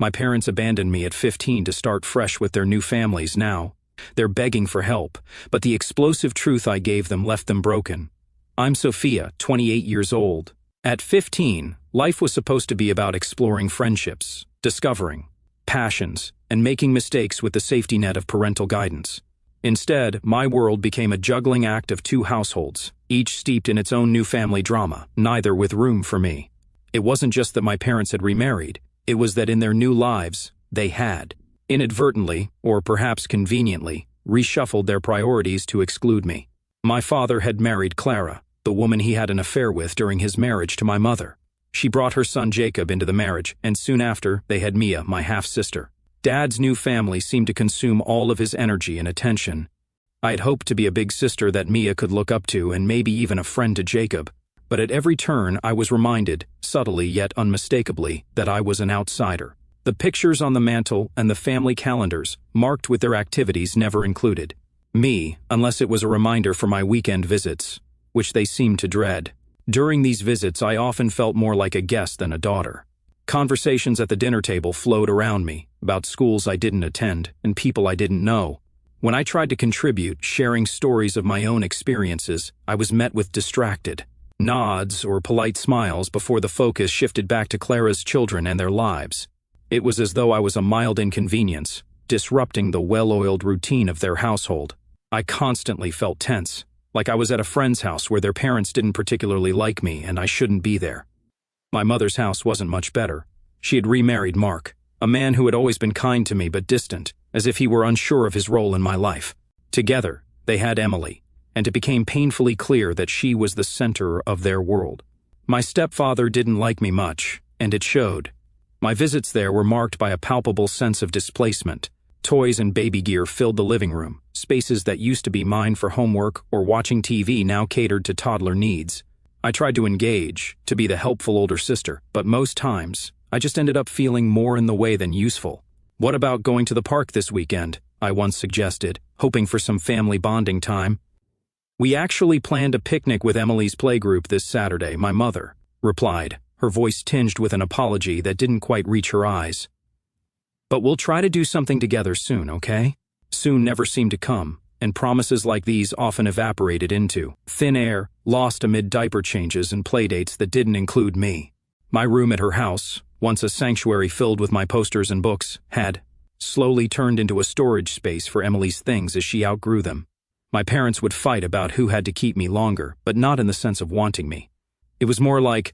My parents abandoned me at 15 to start fresh with their new families now. They're begging for help, but the explosive truth I gave them left them broken. I'm Sophia, 28 years old. At 15, life was supposed to be about exploring friendships, discovering passions, and making mistakes with the safety net of parental guidance. Instead, my world became a juggling act of two households, each steeped in its own new family drama, neither with room for me. It wasn't just that my parents had remarried, it was that in their new lives, they had, inadvertently, or perhaps conveniently, reshuffled their priorities to exclude me. My father had married Clara, the woman he had an affair with during his marriage to my mother. She brought her son Jacob into the marriage, and soon after, they had Mia, my half-sister. Dad's new family seemed to consume all of his energy and attention. I had hoped to be a big sister that Mia could look up to and maybe even a friend to Jacob, but at every turn I was reminded, subtly yet unmistakably, that I was an outsider. The pictures on the mantle and the family calendars, marked with their activities, never included me, unless it was a reminder for my weekend visits, which they seemed to dread. During these visits, I often felt more like a guest than a daughter. Conversations at the dinner table flowed around me, about schools I didn't attend and people I didn't know. When I tried to contribute, sharing stories of my own experiences, I was met with distracted nods or polite smiles before the focus shifted back to Clara's children and their lives. It was as though I was a mild inconvenience, disrupting the well-oiled routine of their household. I constantly felt tense, like I was at a friend's house where their parents didn't particularly like me and I shouldn't be there. My mother's house wasn't much better. She had remarried Mark, a man who had always been kind to me but distant, as if he were unsure of his role in my life. Together, they had Emily, and it became painfully clear that she was the center of their world. My stepfather didn't like me much, and it showed. My visits there were marked by a palpable sense of displacement. Toys and baby gear filled the living room. Spaces that used to be mine for homework or watching TV now catered to toddler needs. I tried to engage, to be the helpful older sister, but most times, I just ended up feeling more in the way than useful. "What about going to the park this weekend?" I once suggested, hoping for some family bonding time. "We actually planned a picnic with Emily's playgroup this Saturday," my mother replied, her voice tinged with an apology that didn't quite reach her eyes. "But we'll try to do something together soon, okay?" Soon never seemed to come, and promises like these often evaporated into thin air, lost amid diaper changes and playdates that didn't include me. My room at her house, once a sanctuary filled with my posters and books, had slowly turned into a storage space for Emily's things as she outgrew them. My parents would fight about who had to keep me longer, but not in the sense of wanting me. It was more like,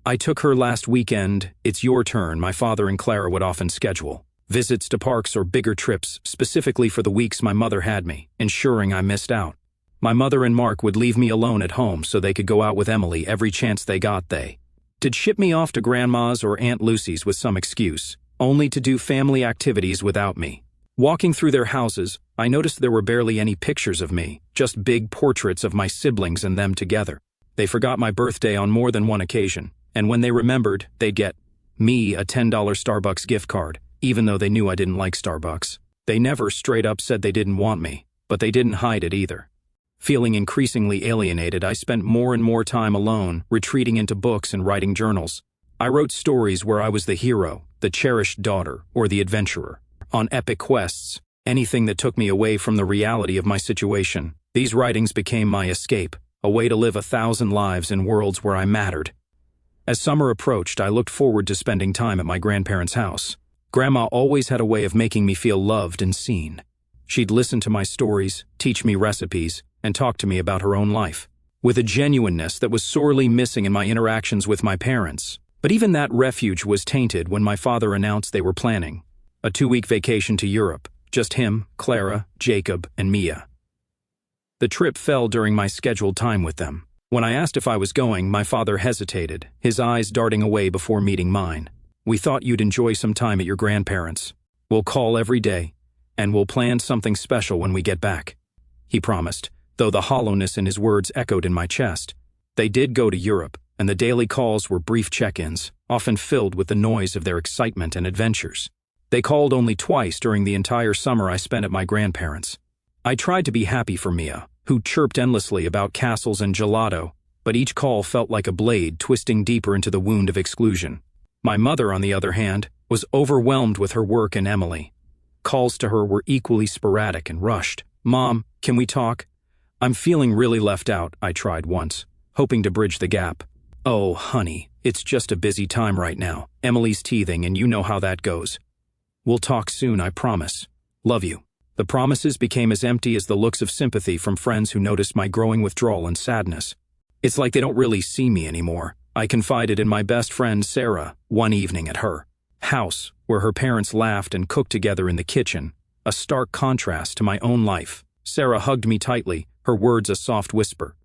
"I took her last weekend, it's your turn," my father and Clara would often schedule. Visits to parks or bigger trips, specifically for the weeks my mother had me, ensuring I missed out. My mother and Mark would leave me alone at home so they could go out with Emily every chance they got. They did ship me off to Grandma's or Aunt Lucy's with some excuse, only to do family activities without me. Walking through their houses, I noticed there were barely any pictures of me, just big portraits of my siblings and them together. They forgot my birthday on more than one occasion, and when they remembered, they'd get me a $10 Starbucks gift card, even though they knew I didn't like Starbucks. They never straight up said they didn't want me, but they didn't hide it either. Feeling increasingly alienated, I spent more and more time alone, retreating into books and writing journals. I wrote stories where I was the hero, the cherished daughter, or the adventurer. On epic quests, anything that took me away from the reality of my situation. These writings became my escape, a way to live 1,000 lives in worlds where I mattered. As summer approached, I looked forward to spending time at my grandparents' house. Grandma always had a way of making me feel loved and seen. She'd listen to my stories, teach me recipes, and talk to me about her own life, with a genuineness that was sorely missing in my interactions with my parents. But even that refuge was tainted when my father announced they were planning a 2-week vacation to Europe, just him, Clara, Jacob, and Mia. The trip fell during my scheduled time with them. When I asked if I was going, my father hesitated, his eyes darting away before meeting mine. "We thought you'd enjoy some time at your grandparents'. We'll call every day, and we'll plan something special when we get back," he promised, though the hollowness in his words echoed in my chest. They did go to Europe, and the daily calls were brief check-ins, often filled with the noise of their excitement and adventures. They called only twice during the entire summer I spent at my grandparents'. I tried to be happy for Mia, who chirped endlessly about castles and gelato, but each call felt like a blade twisting deeper into the wound of exclusion. My mother, on the other hand, was overwhelmed with her work and Emily. Calls to her were equally sporadic and rushed. "Mom, can we talk? I'm feeling really left out," I tried once, hoping to bridge the gap. "Oh, honey, it's just a busy time right now. Emily's teething and you know how that goes. We'll talk soon, I promise. Love you." The promises became as empty as the looks of sympathy from friends who noticed my growing withdrawal and sadness. It's like they don't really see me anymore. I confided in my best friend Sarah one evening at her house, where her parents laughed and cooked together in the kitchen, a stark contrast to my own life. Sarah hugged me tightly, her words a soft whisper.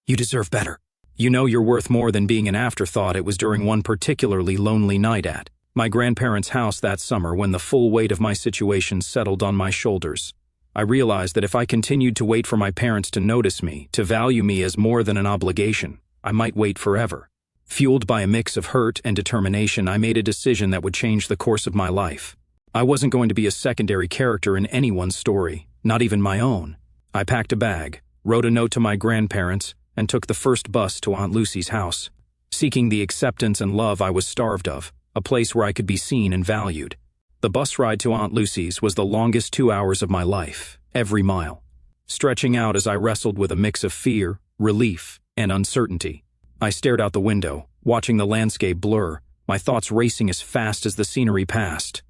"You deserve better. You know you're worth more than being an afterthought." It was during one particularly lonely night at my grandparents' house that summer when the full weight of my situation settled on my shoulders. I realized that if I continued to wait for my parents to notice me, to value me as more than an obligation, I might wait forever. Fueled by a mix of hurt and determination, I made a decision that would change the course of my life. I wasn't going to be a secondary character in anyone's story, not even my own. I packed a bag, wrote a note to my grandparents, and took the first bus to Aunt Lucy's house, seeking the acceptance and love I was starved of, a place where I could be seen and valued. The bus ride to Aunt Lucy's was the longest 2 hours of my life, every mile, stretching out as I wrestled with a mix of fear, relief, and uncertainty. I stared out the window, watching the landscape blur, my thoughts racing as fast as the scenery passed.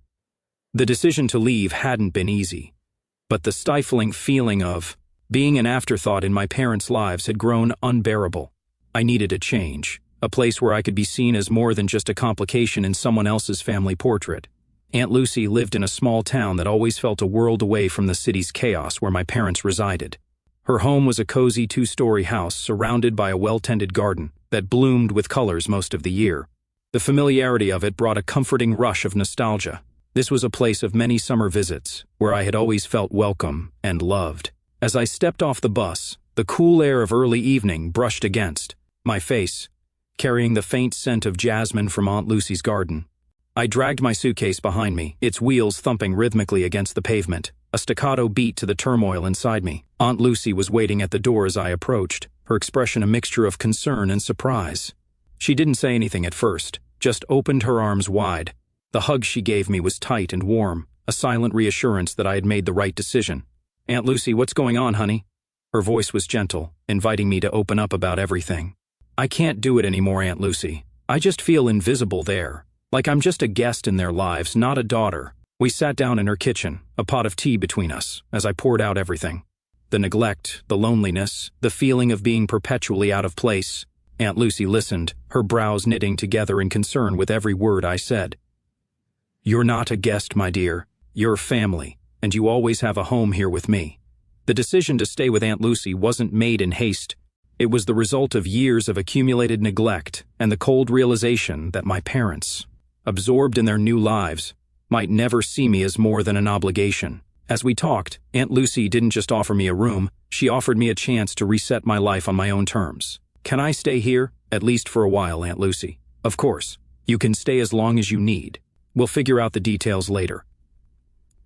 The decision to leave hadn't been easy, but the stifling feeling of being an afterthought in my parents' lives had grown unbearable. I needed a change, a place where I could be seen as more than just a complication in someone else's family portrait. Aunt Lucy lived in a small town that always felt a world away from the city's chaos where my parents resided. Her home was a cozy 2-story house surrounded by a well-tended garden that bloomed with colors most of the year. The familiarity of it brought a comforting rush of nostalgia. This was a place of many summer visits, where I had always felt welcome and loved. As I stepped off the bus, the cool air of early evening brushed against my face, carrying the faint scent of jasmine from Aunt Lucy's garden. I dragged my suitcase behind me, its wheels thumping rhythmically against the pavement, a staccato beat to the turmoil inside me. Aunt Lucy was waiting at the door as I approached, her expression a mixture of concern and surprise. She didn't say anything at first, just opened her arms wide. The hug she gave me was tight and warm, a silent reassurance that I had made the right decision. "Aunt Lucy, what's going on, honey?" Her voice was gentle, inviting me to open up about everything. "I can't do it anymore, Aunt Lucy. I just feel invisible there. Like I'm just a guest in their lives, not a daughter." We sat down in her kitchen, a pot of tea between us, as I poured out everything. The neglect, the loneliness, the feeling of being perpetually out of place. Aunt Lucy listened, her brows knitting together in concern with every word I said. "You're not a guest, my dear. You're family, and you always have a home here with me." The decision to stay with Aunt Lucy wasn't made in haste. It was the result of years of accumulated neglect and the cold realization that my parents, absorbed in their new lives, might never see me as more than an obligation. As we talked, Aunt Lucy didn't just offer me a room, she offered me a chance to reset my life on my own terms. "Can I stay here? At least for a while, Aunt Lucy." "Of course. You can stay as long as you need. We'll figure out the details later."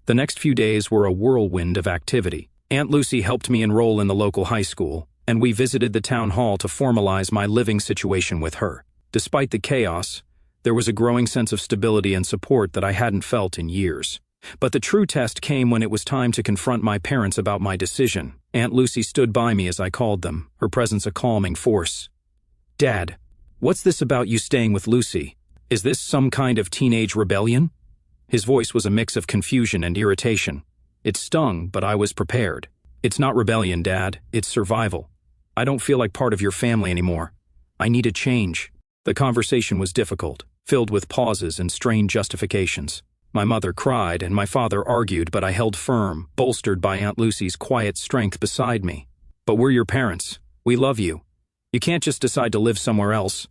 The next few days were a whirlwind of activity. Aunt Lucy helped me enroll in the local high school, and we visited the town hall to formalize my living situation with her. Despite the chaos, there was a growing sense of stability and support that I hadn't felt in years. But the true test came when it was time to confront my parents about my decision. Aunt Lucy stood by me as I called them, her presence a calming force. "Dad, what's this about you staying with Lucy? Is this some kind of teenage rebellion?" His voice was a mix of confusion and irritation. It stung, but I was prepared. "It's not rebellion, Dad. It's survival. I don't feel like part of your family anymore. I need a change." The conversation was difficult, filled with pauses and strained justifications. My mother cried and my father argued, but I held firm, bolstered by Aunt Lucy's quiet strength beside me. "But we're your parents. We love you. You can't just decide to live somewhere else."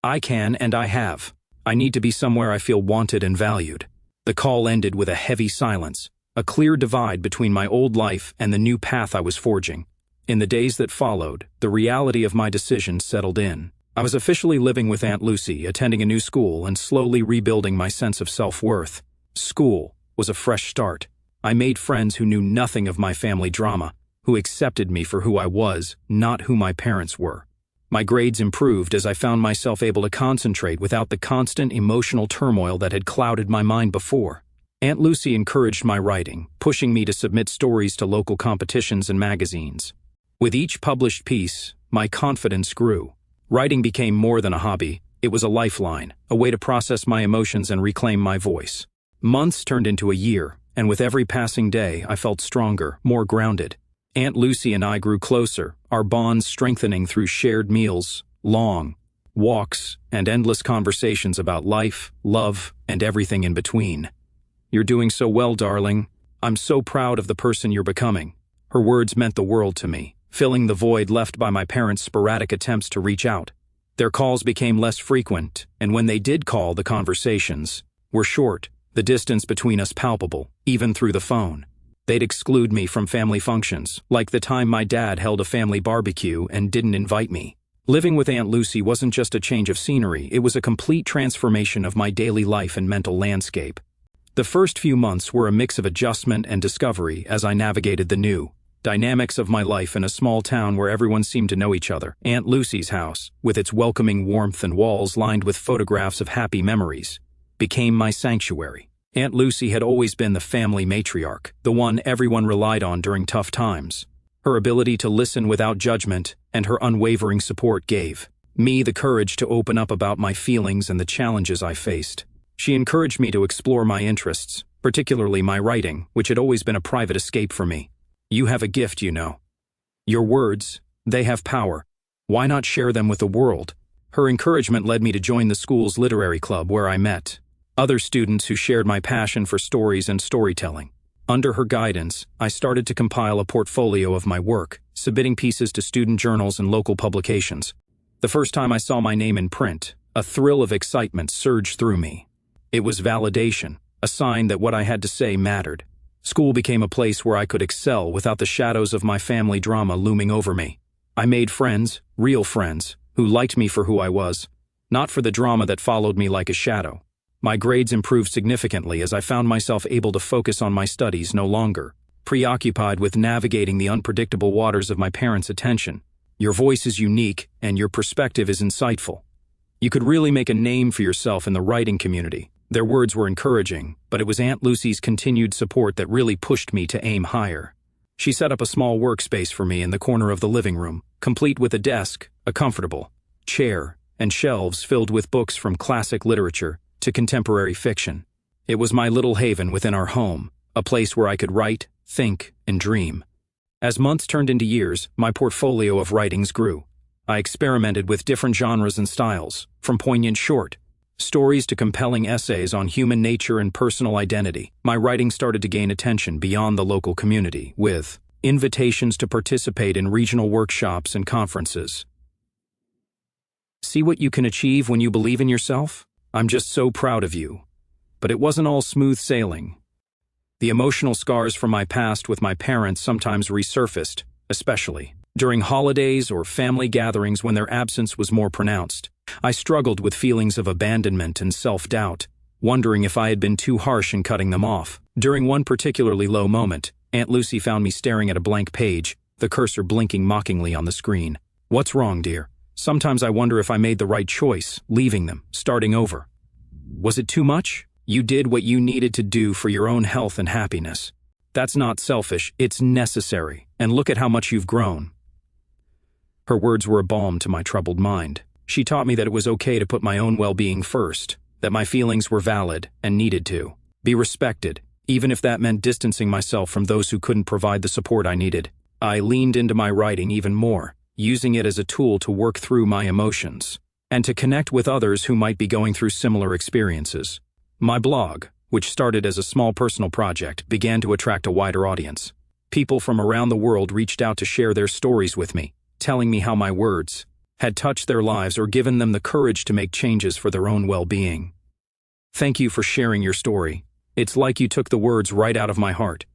"I can, and I have. I need to be somewhere I feel wanted and valued." The call ended with a heavy silence, a clear divide between my old life and the new path I was forging. In the days that followed, the reality of my decision settled in. I was officially living with Aunt Lucy, attending a new school, and slowly rebuilding my sense of self-worth. School was a fresh start. I made friends who knew nothing of my family drama, who accepted me for who I was, not who my parents were. My grades improved as I found myself able to concentrate without the constant emotional turmoil that had clouded my mind before. Aunt Lucy encouraged my writing, pushing me to submit stories to local competitions and magazines. With each published piece, my confidence grew. Writing became more than a hobby. It was a lifeline, a way to process my emotions and reclaim my voice. Months turned into a year, and with every passing day, I felt stronger, more grounded. Aunt Lucy and I grew closer, our bonds strengthening through shared meals, long walks, and endless conversations about life, love, and everything in between. "You're doing so well, darling. I'm so proud of the person you're becoming." Her words meant the world to me, filling the void left by my parents' sporadic attempts to reach out. Their calls became less frequent, and when they did call, the conversations were short, the distance between us palpable, even through the phone. They'd exclude me from family functions, like the time my dad held a family barbecue and didn't invite me. Living with Aunt Lucy wasn't just a change of scenery, it was a complete transformation of my daily life and mental landscape. The first few months were a mix of adjustment and discovery as I navigated the new dynamics of my life in a small town where everyone seemed to know each other. Aunt Lucy's house, with its welcoming warmth and walls lined with photographs of happy memories, became my sanctuary. Aunt Lucy had always been the family matriarch, the one everyone relied on during tough times. Her ability to listen without judgment and her unwavering support gave me the courage to open up about my feelings and the challenges I faced. She encouraged me to explore my interests, particularly my writing, which had always been a private escape for me. "You have a gift, you know. Your words, they have power. Why not share them with the world?" Her encouragement led me to join the school's literary club where I met other students who shared my passion for stories and storytelling. Under her guidance, I started to compile a portfolio of my work, submitting pieces to student journals and local publications. The first time I saw my name in print, a thrill of excitement surged through me. It was validation, a sign that what I had to say mattered. School became a place where I could excel without the shadows of my family drama looming over me. I made friends, real friends, who liked me for who I was, not for the drama that followed me like a shadow. My grades improved significantly as I found myself able to focus on my studies, no longer preoccupied with navigating the unpredictable waters of my parents' attention. Your voice is unique, and your perspective is insightful. You could really make a name for yourself in the writing community. Their words were encouraging, but it was Aunt Lucy's continued support that really pushed me to aim higher. She set up a small workspace for me in the corner of the living room, complete with a desk, a comfortable chair, and shelves filled with books from classic literature to contemporary fiction. It was my little haven within our home, a place where I could write, think, and dream. As months turned into years, my portfolio of writings grew. I experimented with different genres and styles, from poignant short stories to compelling essays on human nature and personal identity. My writing started to gain attention beyond the local community, with invitations to participate in regional workshops and conferences. See what you can achieve when you believe in yourself? I'm just so proud of you. But it wasn't all smooth sailing. The emotional scars from my past with my parents sometimes resurfaced, especially during holidays or family gatherings when their absence was more pronounced. I struggled with feelings of abandonment and self-doubt, wondering if I had been too harsh in cutting them off. During one particularly low moment, Aunt Lucy found me staring at a blank page, the cursor blinking mockingly on the screen. "What's wrong, dear? Sometimes I wonder if I made the right choice, leaving them, starting over. Was it too much? You did what you needed to do for your own health and happiness. That's not selfish, it's necessary, and look at how much you've grown." Her words were a balm to my troubled mind. She taught me that it was okay to put my own well-being first, that my feelings were valid and needed to be respected, even if that meant distancing myself from those who couldn't provide the support I needed. I leaned into my writing even more, using it as a tool to work through my emotions and to connect with others who might be going through similar experiences. My blog, which started as a small personal project, began to attract a wider audience. People from around the world reached out to share their stories with me, telling me how my words had touched their lives or given them the courage to make changes for their own well-being. Thank you for sharing your story. It's like you took the words right out of my heart.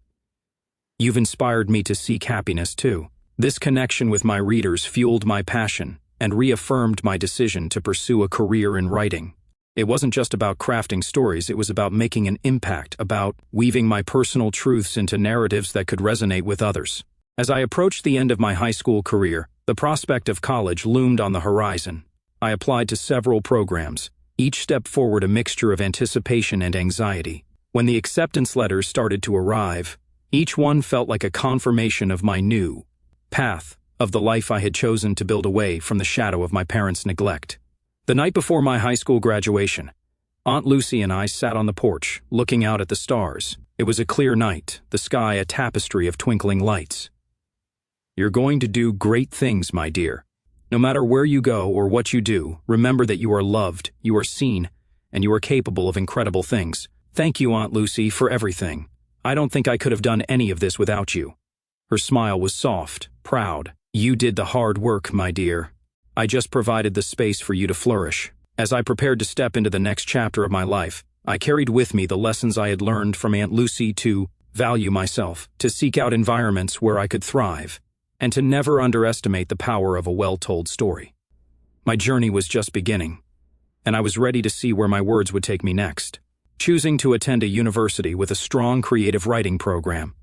You've inspired me to seek happiness too. This connection with my readers fueled my passion and reaffirmed my decision to pursue a career in writing. It wasn't just about crafting stories, it was about making an impact, about weaving my personal truths into narratives that could resonate with others. As I approached the end of my high school career, The prospect of college loomed on the horizon. I applied to several programs, each step forward a mixture of anticipation and anxiety. When the acceptance letters started to arrive, each one felt like a confirmation of my new path, of the life I had chosen to build away from the shadow of my parents' neglect. The night before my high school graduation, Aunt Lucy and I sat on the porch, looking out at the stars. It was a clear night, the sky a tapestry of twinkling lights. "You're going to do great things, my dear. No matter where you go or what you do, remember that you are loved, you are seen, and you are capable of incredible things. Thank you, Aunt Lucy, for everything. I don't think I could have done any of this without you." Her smile was soft, proud. "You did the hard work, my dear. I just provided the space for you to flourish." As I prepared to step into the next chapter of my life, I carried with me the lessons I had learned from Aunt Lucy to value myself, to seek out environments where I could thrive, and to never underestimate the power of a well-told story. My journey was just beginning, and I was ready to see where my words would take me next. Choosing to attend a university with a strong creative writing program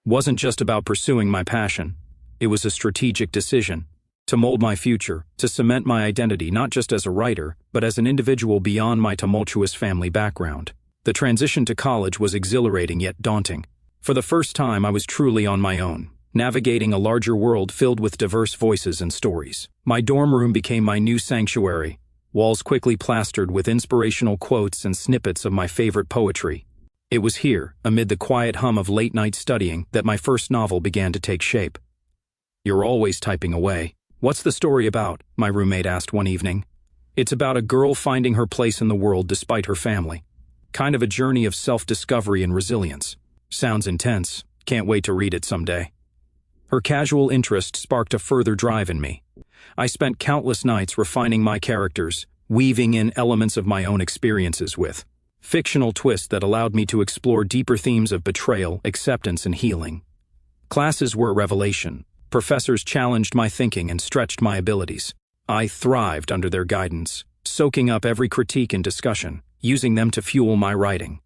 wasn't just about pursuing my passion. It was a strategic decision to mold my future, to cement my identity not just as a writer, but as an individual beyond my tumultuous family background. The transition to college was exhilarating yet daunting. For the first time, I was truly on my own, navigating a larger world filled with diverse voices and stories. My dorm room became my new sanctuary, walls quickly plastered with inspirational quotes and snippets of my favorite poetry. It was here, amid the quiet hum of late-night studying, that my first novel began to take shape. "You're always typing away. What's the story about?" my roommate asked one evening. "It's about a girl finding her place in the world despite her family. Kind of a journey of self-discovery and resilience." "Sounds intense. Can't wait to read it someday." Her casual interest sparked a further drive in me. I spent countless nights refining my characters, weaving in elements of my own experiences with fictional twists that allowed me to explore deeper themes of betrayal, acceptance, and healing. Classes were a revelation. Professors challenged my thinking and stretched my abilities. I thrived under their guidance, soaking up every critique and discussion, using them to fuel my writing.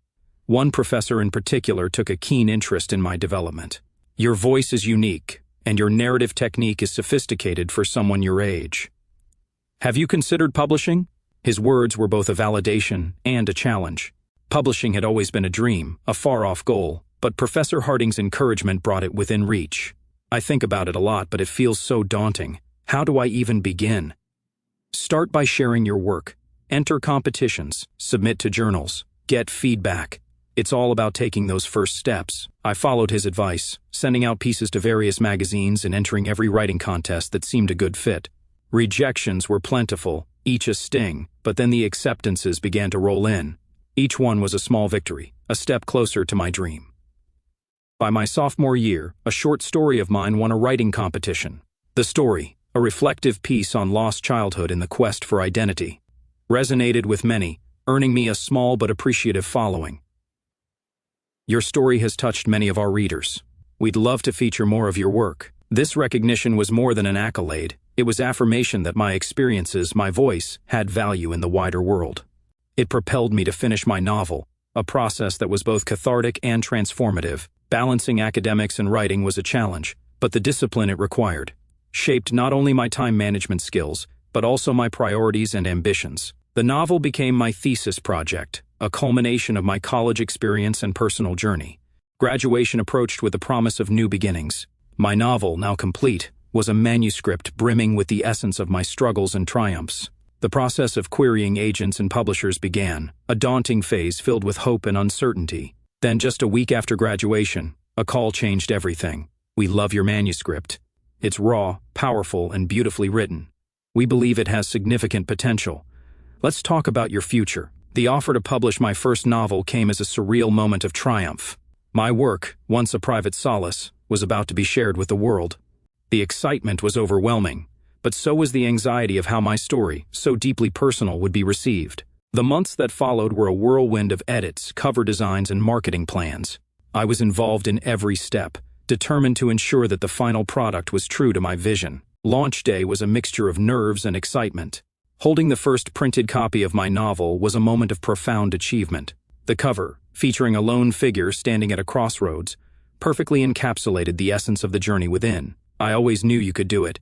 One professor in particular took a keen interest in my development. "Your voice is unique, and your narrative technique is sophisticated for someone your age. Have you considered publishing?" His words were both a validation and a challenge. Publishing had always been a dream, a far-off goal, but Professor Harding's encouragement brought it within reach. "I think about it a lot, but it feels so daunting. How do I even begin?" "Start by sharing your work. Enter competitions, submit to journals, get feedback. It's all about taking those first steps." I followed his advice, sending out pieces to various magazines and entering every writing contest that seemed a good fit. Rejections were plentiful, each a sting, but then the acceptances began to roll in. Each one was a small victory, a step closer to my dream. By my sophomore year, a short story of mine won a writing competition. The story, a reflective piece on lost childhood in the quest for identity, resonated with many, earning me a small but appreciative following. "Your story has touched many of our readers. We'd love to feature more of your work." This recognition was more than an accolade. It was affirmation that my experiences, my voice, had value in the wider world. It propelled me to finish my novel, a process that was both cathartic and transformative. Balancing academics and writing was a challenge, but the discipline it required shaped not only my time management skills, but also my priorities and ambitions. The novel became my thesis project, a culmination of my college experience and personal journey. Graduation approached with the promise of new beginnings. My novel, now complete, was a manuscript brimming with the essence of my struggles and triumphs. The process of querying agents and publishers began, a daunting phase filled with hope and uncertainty. Then, just a week after graduation, a call changed everything. "We love your manuscript. It's raw, powerful, and beautifully written. We believe it has significant potential. Let's talk about your future." The offer to publish my first novel came as a surreal moment of triumph. My work, once a private solace, was about to be shared with the world. The excitement was overwhelming, but so was the anxiety of how my story, so deeply personal, would be received. The months that followed were a whirlwind of edits, cover designs, and marketing plans. I was involved in every step, determined to ensure that the final product was true to my vision. Launch day was a mixture of nerves and excitement. Holding the first printed copy of my novel was a moment of profound achievement. The cover, featuring a lone figure standing at a crossroads, perfectly encapsulated the essence of the journey within. "I always knew you could do it.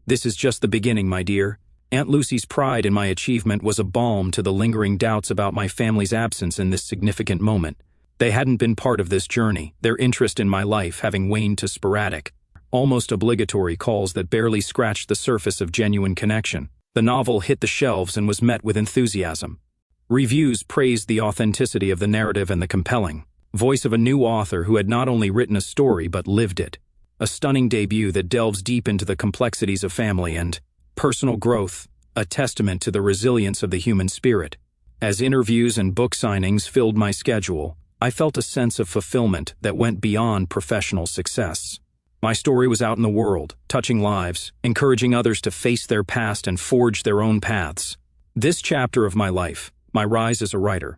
This is just the beginning, my dear. Aunt Lucy's pride in my achievement was a balm to the lingering doubts about my family's absence in this significant moment. They hadn't been part of this journey, their interest in my life having waned to sporadic, almost obligatory calls that barely scratched the surface of genuine connection. The novel hit the shelves and was met with enthusiasm. Reviews praised the authenticity of the narrative and the compelling voice of a new author who had not only written a story but lived it. A stunning debut that delves deep into the complexities of family and personal growth, a testament to the resilience of the human spirit. As interviews and book signings filled my schedule, I felt a sense of fulfillment that went beyond professional success. My story was out in the world, touching lives, encouraging others to face their past and forge their own paths. This chapter of my life, my rise as a writer,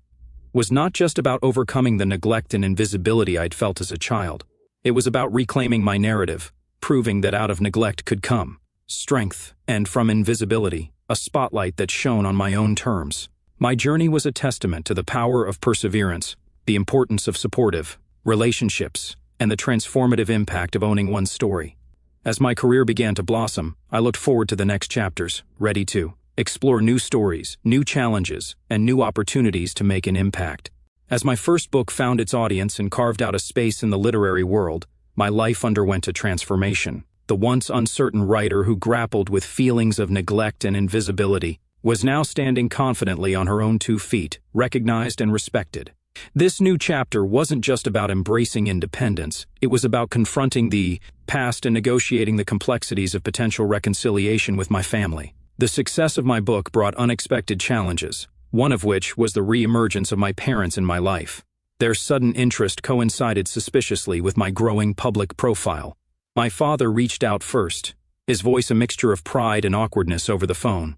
was not just about overcoming the neglect and invisibility I'd felt as a child. It was about reclaiming my narrative, proving that out of neglect could come strength, and from invisibility, a spotlight that shone on my own terms. My journey was a testament to the power of perseverance, the importance of supportive relationships, and the transformative impact of owning one's story. As my career began to blossom, I looked forward to the next chapters, ready to explore new stories, new challenges, and new opportunities to make an impact. As my first book found its audience and carved out a space in the literary world, my life underwent a transformation. The once uncertain writer who grappled with feelings of neglect and invisibility was now standing confidently on her own 2 feet, recognized and respected. This new chapter wasn't just about embracing independence, it was about confronting the past and negotiating the complexities of potential reconciliation with my family. The success of my book brought unexpected challenges, one of which was the re-emergence of my parents in my life. Their sudden interest coincided suspiciously with my growing public profile. My father reached out first, his voice a mixture of pride and awkwardness over the phone.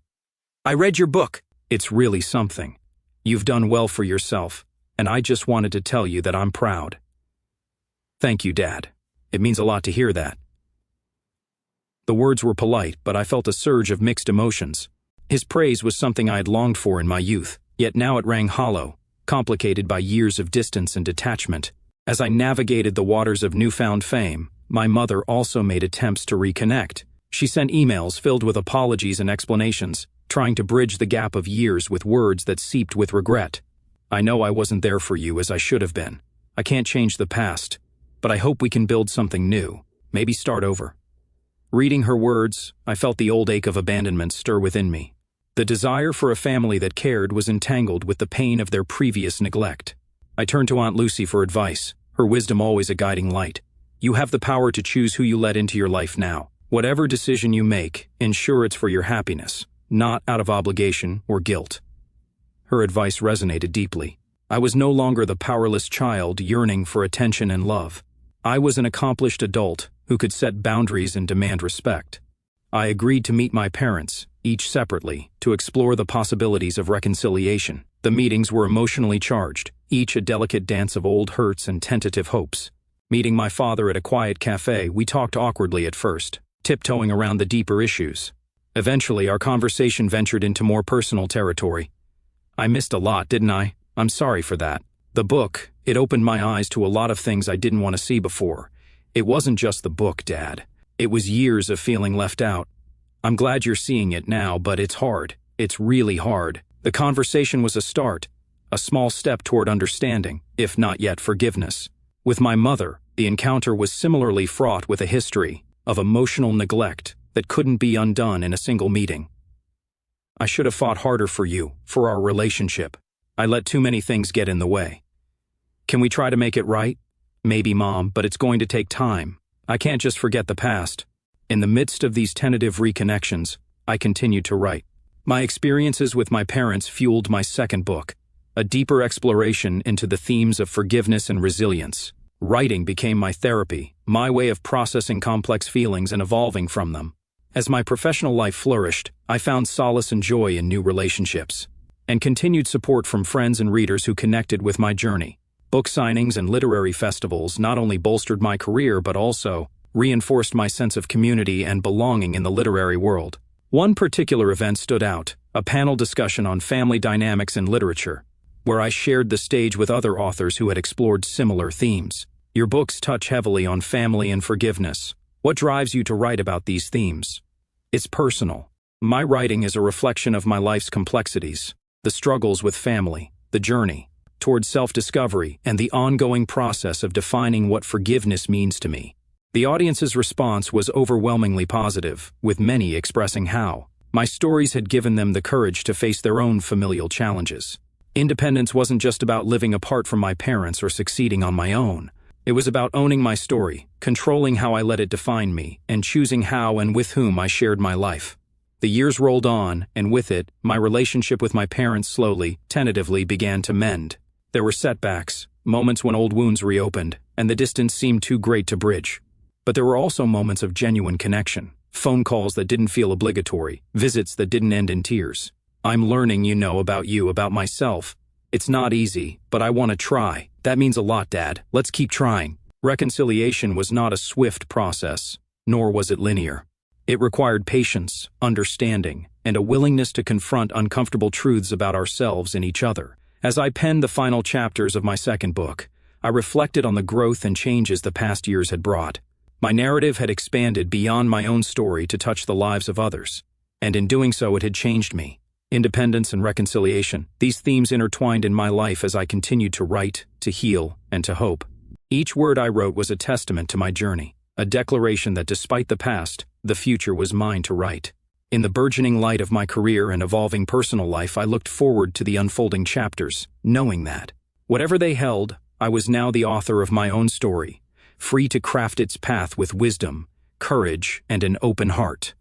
"I read your book. It's really something. You've done well for yourself, and I just wanted to tell you that I'm proud." "Thank you, Dad. It means a lot to hear that." The words were polite, but I felt a surge of mixed emotions. His praise was something I had longed for in my youth, yet now it rang hollow, complicated by years of distance and detachment. As I navigated the waters of newfound fame, my mother also made attempts to reconnect. She sent emails filled with apologies and explanations, trying to bridge the gap of years with words that seeped with regret. "I know I wasn't there for you as I should have been. I can't change the past, but I hope we can build something new, maybe start over." Reading her words, I felt the old ache of abandonment stir within me. The desire for a family that cared was entangled with the pain of their previous neglect. I turned to Aunt Lucy for advice, her wisdom always a guiding light. "You have the power to choose who you let into your life now. Whatever decision you make, ensure it's for your happiness, not out of obligation or guilt." Her advice resonated deeply. I was no longer the powerless child yearning for attention and love. I was an accomplished adult who could set boundaries and demand respect. I agreed to meet my parents, each separately, to explore the possibilities of reconciliation. The meetings were emotionally charged, each a delicate dance of old hurts and tentative hopes. Meeting my father at a quiet cafe, we talked awkwardly at first, tiptoeing around the deeper issues. Eventually, our conversation ventured into more personal territory. "I missed a lot, didn't I? I'm sorry for that. The book, it opened my eyes to a lot of things I didn't want to see before. It wasn't just the book, Dad. It was years of feeling left out. I'm glad you're seeing it now, but it's hard. It's really hard." The conversation was a start, a small step toward understanding, if not yet forgiveness. With my mother, the encounter was similarly fraught with a history of emotional neglect that couldn't be undone in a single meeting. "I should have fought harder for you, for our relationship. I let too many things get in the way. Can we try to make it right?" "Maybe, Mom, but it's going to take time. I can't just forget the past." In the midst of these tentative reconnections, I continued to write. My experiences with my parents fueled my second book, a deeper exploration into the themes of forgiveness and resilience. Writing became my therapy, my way of processing complex feelings and evolving from them. As my professional life flourished, I found solace and joy in new relationships, and continued support from friends and readers who connected with my journey. Book signings and literary festivals not only bolstered my career but also reinforced my sense of community and belonging in the literary world. One particular event stood out, a panel discussion on family dynamics in literature, where I shared the stage with other authors who had explored similar themes. "Your books touch heavily on family and forgiveness. What drives you to write about these themes?" It's personal. My writing is a reflection of my life's complexities, the struggles with family, the journey towards self-discovery, and the ongoing process of defining what forgiveness means to me. The audience's response was overwhelmingly positive, with many expressing how my stories had given them the courage to face their own familial challenges. Independence wasn't just about living apart from my parents or succeeding on my own. It was about owning my story, controlling how I let it define me, and choosing how and with whom I shared my life. The years rolled on, and with it, my relationship with my parents slowly, tentatively began to mend. There were setbacks, moments when old wounds reopened, and the distance seemed too great to bridge. But there were also moments of genuine connection, phone calls that didn't feel obligatory, visits that didn't end in tears. I'm learning about myself. It's not easy, but I want to try. That means a lot, Dad. Let's keep trying. Reconciliation was not a swift process, nor was it linear. It required patience, understanding, and a willingness to confront uncomfortable truths about ourselves and each other. As I penned the final chapters of my second book, I reflected on the growth and changes the past years had brought. My narrative had expanded beyond my own story to touch the lives of others, and in doing so it had changed me. Independence and reconciliation, these themes intertwined in my life as I continued to write, to heal, and to hope. Each word I wrote was a testament to my journey, a declaration that despite the past, the future was mine to write. In the burgeoning light of my career and evolving personal life, I looked forward to the unfolding chapters, knowing that, whatever they held, I was now the author of my own story, free to craft its path with wisdom, courage, and an open heart.